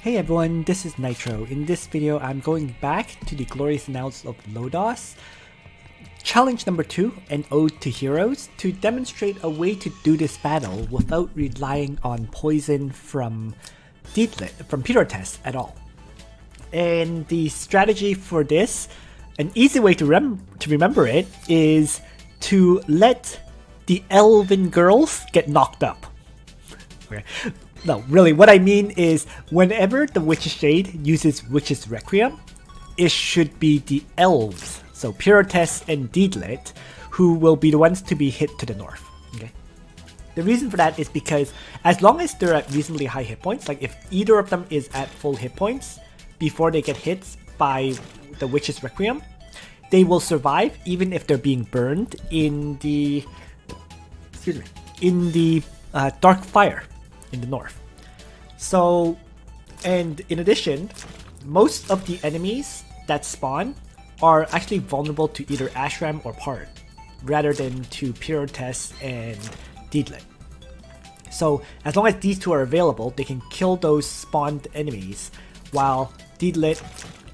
Hey everyone, this is Nitro. In this video, I'm going back to the glorious Annals of Lodoss, challenge number 2, an ode to heroes, to demonstrate a way to do this battle without relying on poison from Peter at all. And the strategy for this, an easy way to remember it, is to let the elven girls get knocked up. Okay. No, really, what I mean is whenever the Witch's Shade uses Witch's Requiem, it should be the elves, so Pyrotes and Deedlit, who will be the ones to be hit to the north. Okay. The reason for that is because as long as they're at reasonably high hit points, like if either of them is at full hit points before they get hit by the Witch's Requiem, they will survive even if they're being burned in the dark fire in the north. So, and in addition, most of the enemies that spawn are actually vulnerable to either Ashram or Parn, rather than to Pyrotes and Deedlit. So, as long as these two are available, they can kill those spawned enemies, while Deedlit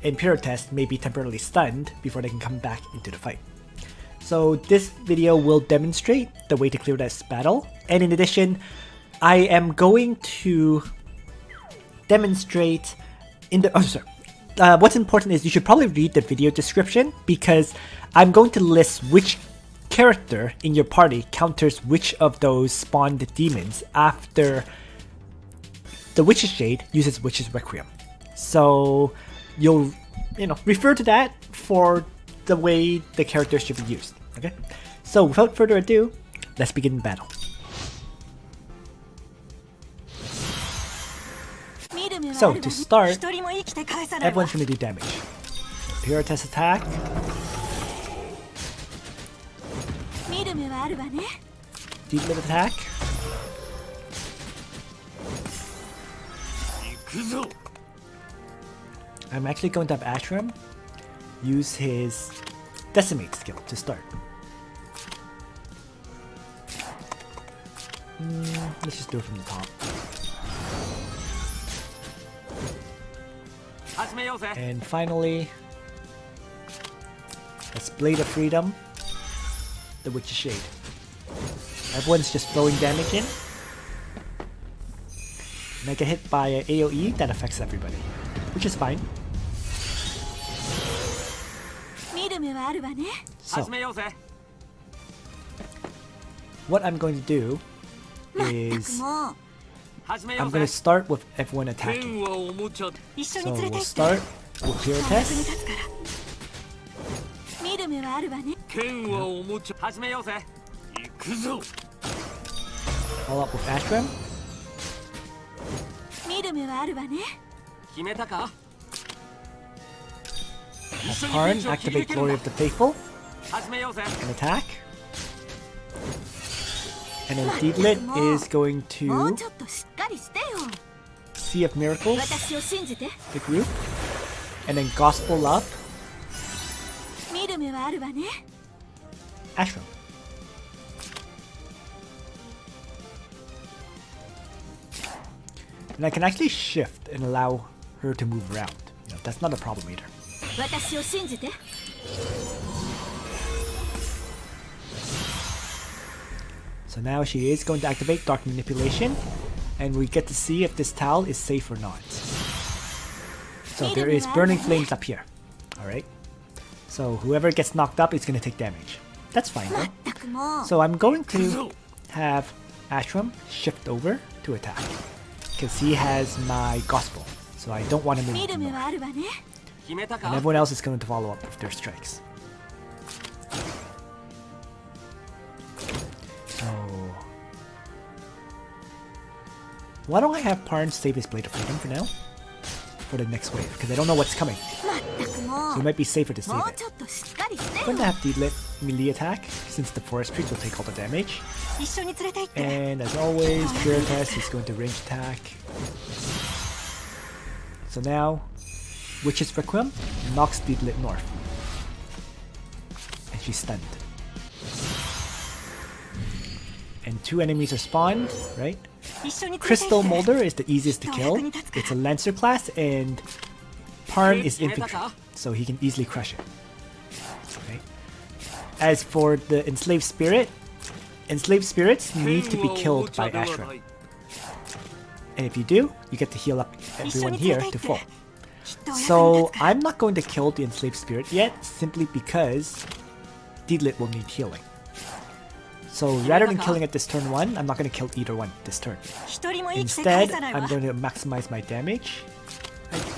and Pyrotes may be temporarily stunned before they can come back into the fight. So this video will demonstrate the way to clear this battle, and in addition, I am going to demonstrate what's important is you should probably read the video description, because I'm going to list which character in your party counters which of those spawned demons after the Witch's Shade uses Witch's Requiem. So you'll refer to that for the way the characters should be used. Okay? So without further ado, let's begin the battle. So to start, everyone's going to do damage. Pyrotes attack. Deedlit attack. I'm actually going to have Ashram use his Decimate skill to start. Let's just do it from the top. And finally, let's Blade of Freedom, the Witch's Shade. Everyone's just throwing damage in. And I get hit by an AoE that affects everybody, which is fine. So, what I'm going to do is I'm going to start with everyone attacking. So we'll start with Pyrotes. Follow up with Ashram. Parn, activate Glory of the Faithful and attack. And then Deedlit is going to Sea of Miracles the group, and then Gospel up Ashram. And I can actually shift and allow her to move around. That's not a problem either. So now she is going to activate Dark Manipulation, and we get to see if this towel is safe or not. So there is Burning Flames up here. Alright. So whoever gets knocked up is going to take damage. That's fine though. So I'm going to have Ashram shift over to attack, because he has my Gospel, so I don't want to move him over. And everyone else is going to follow up with their strikes. So why don't I have Parn save his Blade of Freedom for now? For the next wave, because I don't know what's coming. So it might be safer to save it. I'm going to have Deedlit melee attack, since the Forest Trees will take all the damage. And as always, Pyrotes is going to range attack. So now, Witch's Requiem knocks Deedlit north. And she's stunned. And 2 enemies are spawned, right? Crystal Molder is the easiest to kill. It's a Lancer class, and Parn is infantry, so he can easily crush it. Okay. As for the Enslaved Spirit, Enslaved Spirits need to be killed by Ashram. And if you do, you get to heal up everyone here to full. So I'm not going to kill the Enslaved Spirit yet, simply because Deedlit will need healing. So rather than killing it this turn 1, I'm not going to kill either one this turn. Instead, I'm going to maximize my damage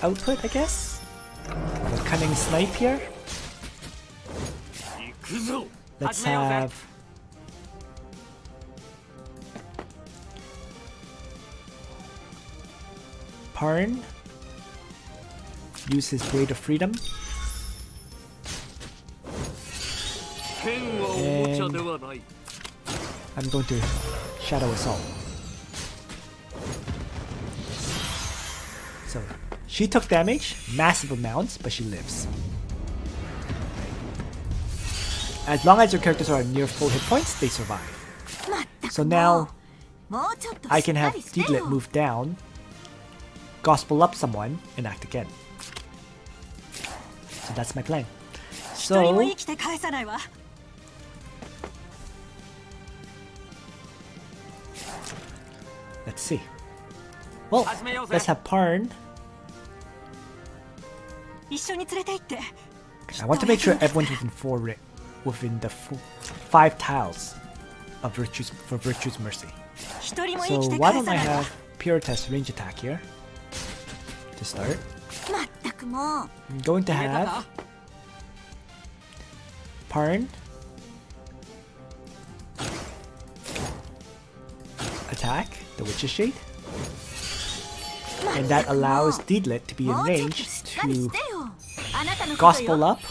output, I guess. A cunning snipe here. Let's have Parn use his Blade of Freedom. And I'm going to Shadow Assault. So she took damage, massive amounts, but she lives. As long as your characters are near full hit points, they survive. So now I can have Deedlit move down, Gospel up someone, and act again. So that's my plan. So let's see. Well, let's have Parn. I want to make sure everyone's within the 5 tiles of Virtue's Mercy. So why don't I have Pure Test range attack here to start. I'm going to have Parn attack the Witch's Shade, and that allows Deedlit to be in range to Gospel up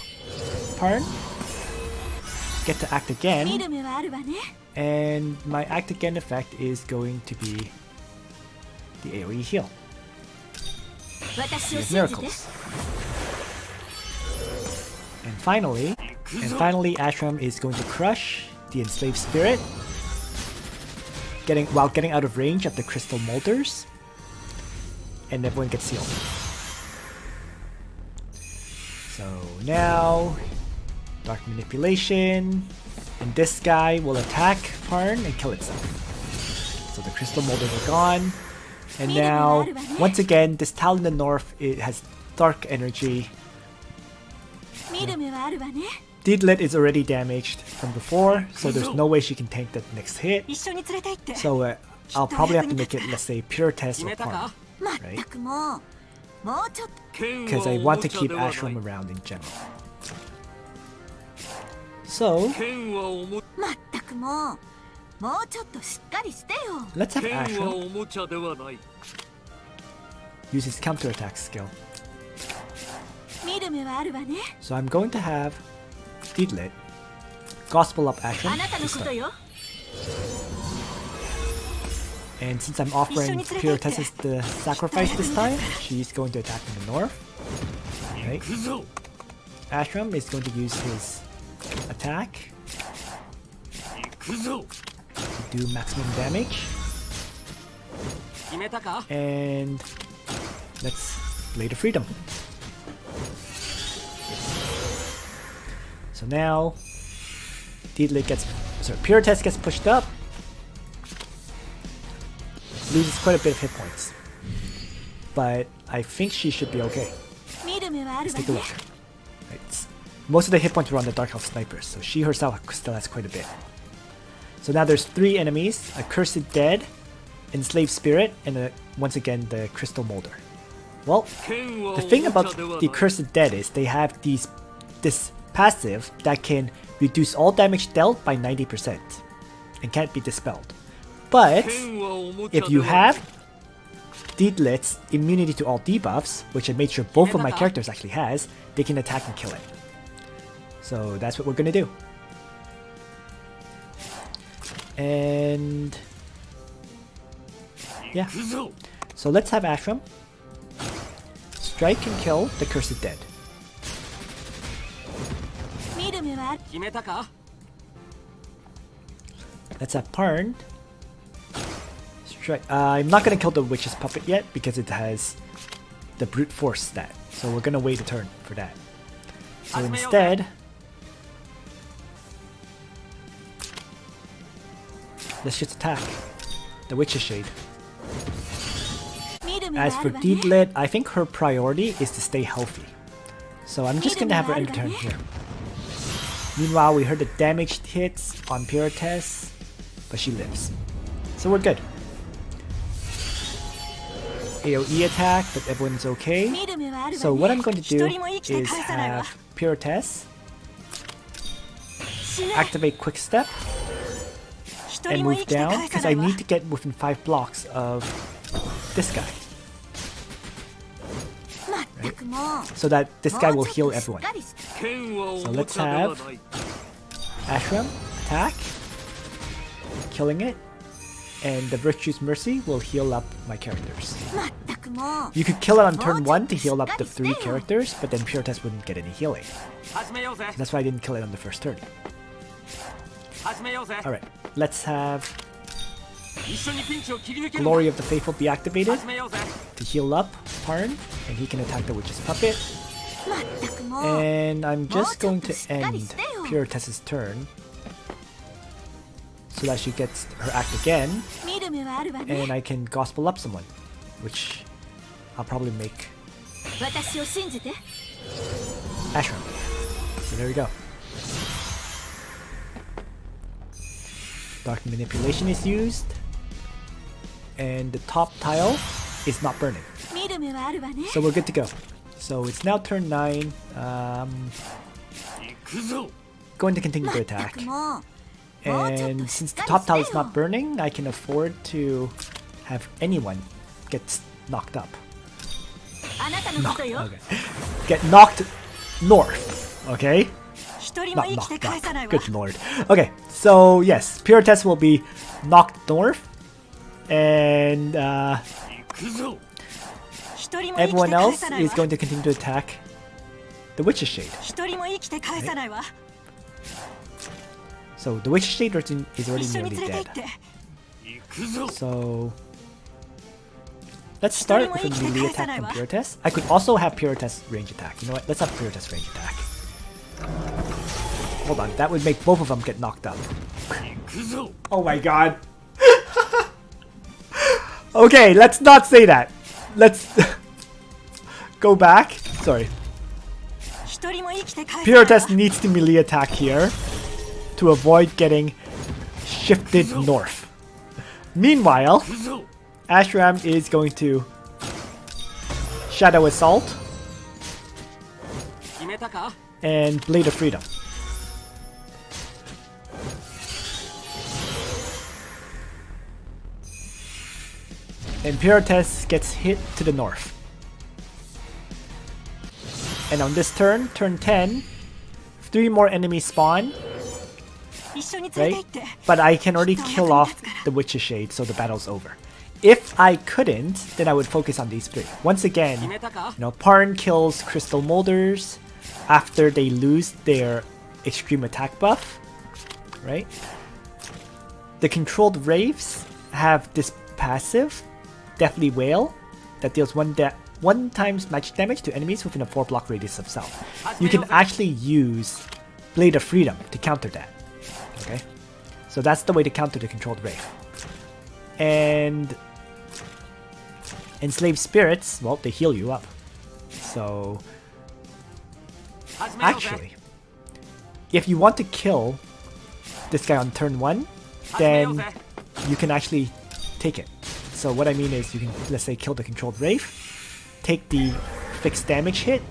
Parn, get to act again, and my act again effect is going to be the AoE heal. With miracles. And finally, Ashram is going to crush the Enslaved Spirit, while getting out of range of the Crystal Molders, and everyone gets healed. So now, Dark Manipulation, and this guy will attack Parn and kill itself. So the Crystal Molders are gone. And now, once again, this tile in the north, it has dark energy. Deedlit is already damaged from before, so there's no way she can tank that next hit. So I'll probably have to make it, let's say, Pure Test or Parn, right? Because I want to keep Ashram around in general. So let's have Ashram use his counterattack skill. So I'm going to have Deedlit Gospel up Ashram to start. And since I'm offering Pure Test as the sacrifice this time, she's going to attack in the north. Right? Ashram is going to use his attack to do maximum damage. And let's Blade of Freedom. So now Deedlit Pure Test gets pushed up. Loses quite a bit of hit points. But I think she should be okay. Let's take a look. Right. Most of the hit points were on the Dark Elf Snipers, so she herself still has quite a bit. So now there's 3 enemies, a Cursed Dead, Enslaved Spirit, and once again the Crystal Molder. Well, the thing about the Cursed Dead is they have this passive that can reduce all damage dealt by 90% and can't be dispelled. But if you have Deedlit's immunity to all debuffs, which I made sure both of my characters actually has, they can attack and kill it. So that's what we're gonna do. And yeah. So let's have Ashram strike and kill the Cursed Dead. Let's have Parn Sure. I'm not gonna kill the witch's puppet yet because it has the brute force stat. So we're gonna wait a turn for that. So instead, let's just attack the witch's shade. As for Deep Lit, I think her priority is to stay healthy. So I'm just gonna have her end turn here. Meanwhile, we heard the damaged hits on Pyrotes, but she lives. So we're good. AoE attack, but everyone's okay. So what I'm going to do is have Pyrotes activate Quick Step and move down, because I need to get within 5 blocks of this guy. Right? So that this guy will heal everyone. So let's have Ashram attack, killing it, and the Virtue's Mercy will heal up my characters. You could kill it on turn 1 to heal up the 3 characters, but then Pyrotes wouldn't get any healing. That's why I didn't kill it on the first turn. Alright, let's have Glory of the Faithful be activated to heal up Parn, and he can attack the Witch's Puppet. And I'm just going to end Pyrotes' turn so that she gets her act again, and I can gospel up someone, which I'll probably make Ashram. So there we go. Dark Manipulation is used, and the top tile is not burning. So we're good to go. So it's now turn 9. Going to continue to attack. And since the top tile is not burning, I can afford to have anyone get knocked up. Okay. Get knocked north, okay? Not knocked up. Good lord. Okay, so yes, Pyrotes will be knocked north, and everyone else is going to continue to attack the Witch's Shade. Right? So the Witch's Shade is already nearly dead. So let's start with a melee attack from Pyrotes. I could also have Pyrotes range attack. You know what? Let's have Pyrotes range attack. Hold on, that would make both of them get knocked up. Oh my god. Okay, let's not say that. Let's go back. Sorry. Pyrotes needs to melee attack here to avoid getting shifted north. Meanwhile, Ashram is going to Shadow Assault and Blade of Freedom. And Pyrotes gets hit to the north. And on this turn, turn 10, 3 more enemies spawn. Right? But I can already kill off the Witch's Shade, so the battle's over. If I couldn't, then I would focus on these 3. Once again, you know, Parn kills Crystal Molders after they lose their extreme attack buff. Right? The controlled Wraiths have this passive, Deathly Wail, that deals 1 times magic damage to enemies within a 4 block radius of self. You can actually use Blade of Freedom to counter that. Okay? So that's the way to counter the controlled Wraith. And Enslaved Spirits, well, they heal you up. So actually, if you want to kill this guy on turn 1, then you can actually take it. So what I mean is you can, let's say, kill the controlled Wraith, take the fixed damage hit,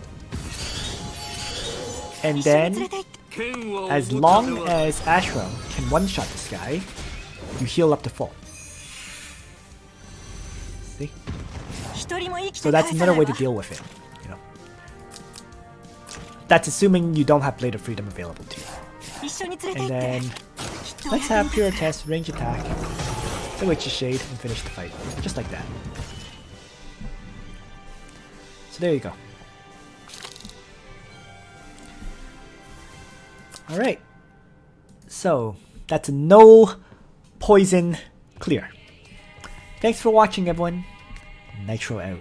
and then as long as Ashram can one-shot this guy, you heal up to full. See? So that's another way to deal with it, you know. That's assuming you don't have Blade of Freedom available to you. And then let's have Pyrotes range attack the Witch's Shade and finish the fight. Just like that. So there you go. Alright. So that's a no poison clear. Thanks for watching everyone. Nitro out.